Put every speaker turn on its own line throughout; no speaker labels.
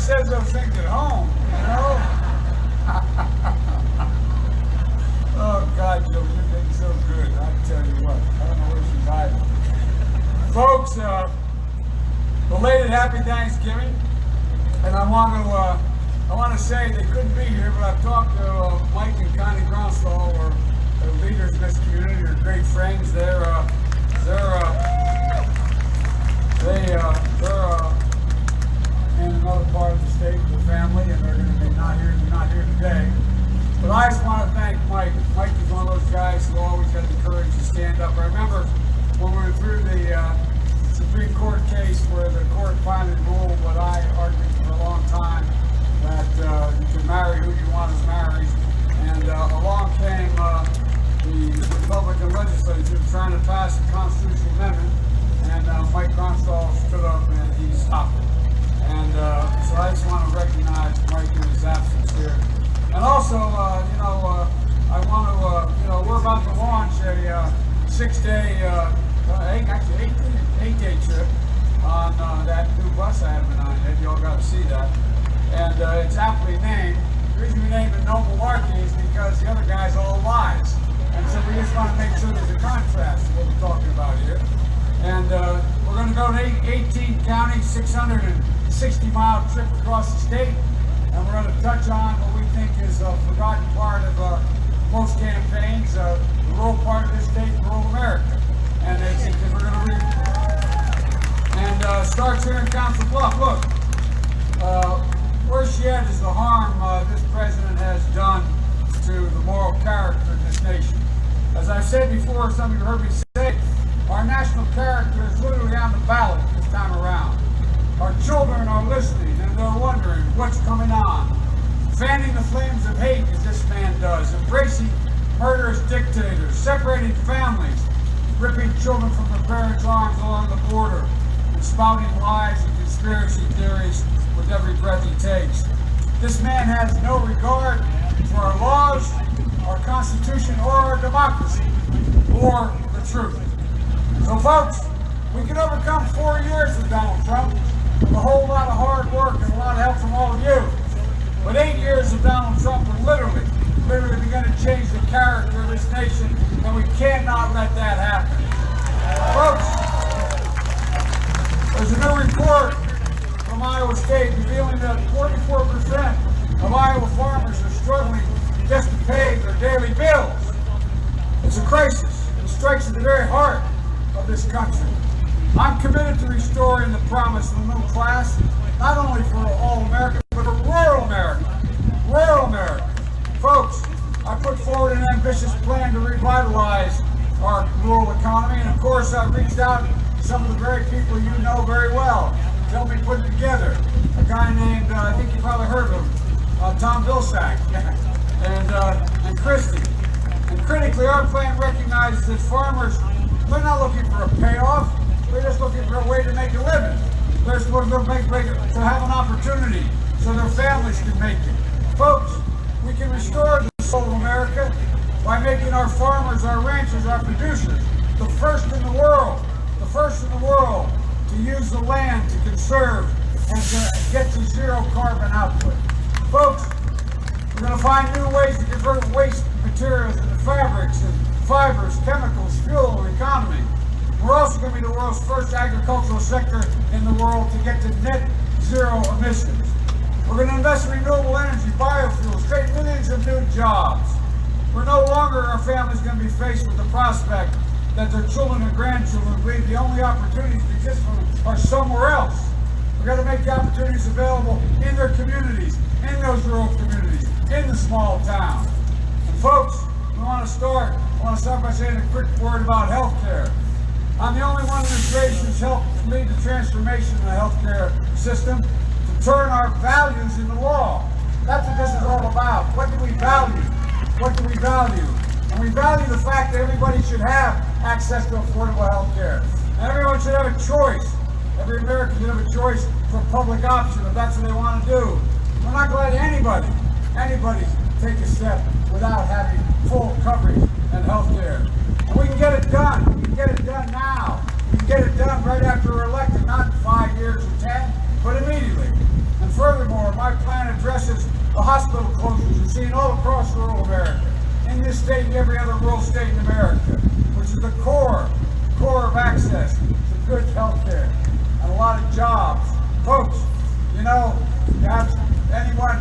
says those things at home, you know? Oh, God, Joe, you're getting so good. I tell you what, I don't know where she's hiding. Folks, belated happy Thanksgiving. And I want to say they couldn't be here, but I've talked to Mike and Connie Gronslow, or leaders in this community, are great friends. They're in another part of the state with the family, and they're going to be not here today. But I just want to thank Mike. Mike is one of those guys who always had the courage to stand up. I remember when we were through the Supreme Court case where the court finally ruled what I argued for a long time, that you can marry who you want as married. And along came the Republican legislature trying to pass a constitutional amendment, and Mike Gronslow stood up and he stopped it. And so I just want to recognize Mike in his absence here. And also, I want to, we're about to launch a 6-day, actually 8-day trip on that new bus I have been on. Maybe y'all got to see that. And it's aptly named. The reason we named it Noble Larky is because the other guys all lies. And so we just want to make sure there's a contrast to what we're talking about here. And we're going to go to 18 counties, 660-mile trip across the state. And we're going to touch on what we think is a forgotten part of most campaigns, the rural part of this state, rural America. And it's because we're going to read. And starts here in Council Bluff. Look, worst yet is the harm this president has done to the moral character of this nation. As I've said before, some of you heard me say, our national character is literally on the ballot this time around. Our children are listening and they're wondering what's coming on. Fanning the flames of hate as this man does, embracing murderous dictators, separating families, ripping children from their parents' arms along the border, and spouting lies and conspiracy theories with every breath he takes. This man has no regard for our laws, our Constitution, or our democracy, or the truth. So folks, we can overcome 4 years of Donald Trump with a whole lot of hard work and a lot of help from all of you. But 8 years of Donald Trump are literally begun to change the character of this nation, and we cannot let that happen. Folks, there's a new report from Iowa State revealing that 44% of Iowa farmers are struggling just to pay their daily bills. It's a crisis. It strikes at the very heart of this country. I'm committed to restoring the promise of the middle class, not only for all America, but for rural America. Rural America. Folks, I put forward an ambitious plan to revitalize our rural economy, and of course I've reached out to some of the very people you know very well to help me put it together. A guy named, I think you probably heard of him, Tom Vilsack, and Christie. And critically, our plan recognizes that farmers, they're not looking for a payoff, they're just looking for a way to make a living. They're supposed to to have an opportunity so their families can make it. Folks, we can restore the soul of America by making our farmers, our ranchers, our producers the first in the world to use the land to conserve and to get to zero carbon output. Folks, we're going to find new ways to convert waste materials into fabrics and fibers, chemicals, fuel, and economy. We're also going to be the world's first agricultural sector in the world to get to net zero emissions. We're going to invest in renewable energy, biofuels, create millions of new jobs. We're no longer, our families, going to be faced with the prospect that their children and grandchildren believe the only opportunities that exist for them are somewhere else. We've got to make the opportunities available in their communities, in those rural communities, in the small towns. And folks, I want to start by saying a quick word about health care. I'm the only one in this race who's helped lead the transformation of the healthcare system to turn our values into law. That's what this is all about. What do we value? What do we value? And we value the fact that everybody should have access to affordable health care. And everyone should have a choice. Every American should have a choice for a public option if that's what they want to do. We're not going to let anybody take a step without having full coverage and health care. And we can get it done. We can get it done now. We can get it done right after we're elected, not in 5 years or 10, but immediately. And furthermore, my plan addresses the hospital closures you're seeing all across rural America, in this state and every other rural state in America, which is the core of access to good health care and a lot of jobs. Folks, you know, you have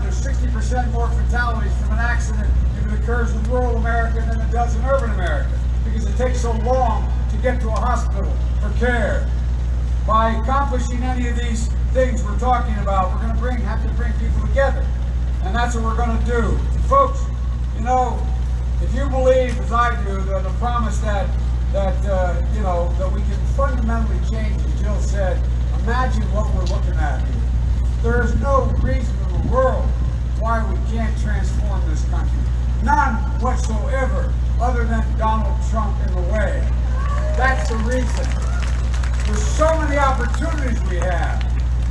there's 60% more fatalities from an accident if it occurs in rural America than it does in urban America, because it takes so long to get to a hospital for care. By accomplishing any of these things we're talking about, we're going to have to bring people together, and that's what we're going to do. Folks, you know, if you believe, as I do, that the promise that we can fundamentally change, as Jill said, imagine what we're looking at here. There is no reason in the world why we can't transform this country. None whatsoever, other than Donald Trump in the way. That's the reason. There's so many opportunities we have.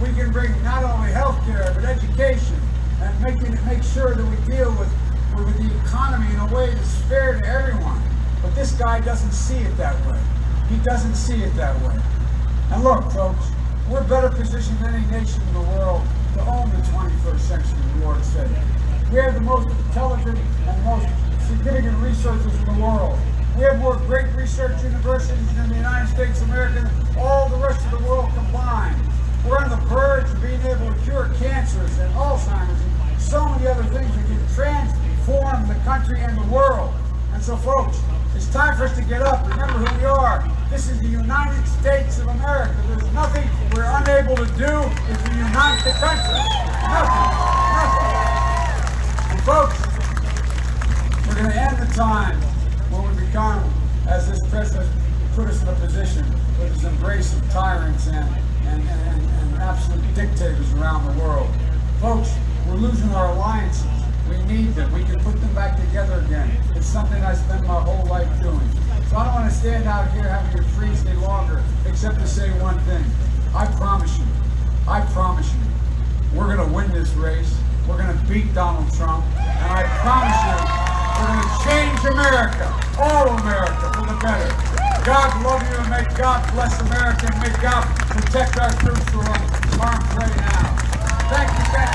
We can bring not only health care, but education, and make sure that we deal with the economy in a way that's fair to everyone. But this guy doesn't see it that way. He doesn't see it that way. And look, folks, we're better positioned than any nation in the world to own the 21st century, the Lord said. We have the most intelligent and most significant researchers in the world. We have more great research universities in the United States of America than all the rest of the world combined. We're on the verge of being able to cure cancers and Alzheimer's and so many other things that can transform the country and the world. And so, folks, it's time for us to get up. Remember who we are. This is the United States of America. There's nothing we're unable to do if we unite the country. Nothing. And folks, we're going to end the time when we become, as this president put us in a position with this embrace of tyrants and absolute dictators around the world. Folks, we're losing our alliances. We need them. We can put them back together again. It's something I spent my whole life doing. So I don't want to stand out here having to freeze any longer, except to say one thing. I promise you, we're going to win this race. We're going to beat Donald Trump. And I promise you, we're going to change America, all of America, for the better. God love you, and may God bless America, and may God protect our troops who are on harm's way now. Thank you.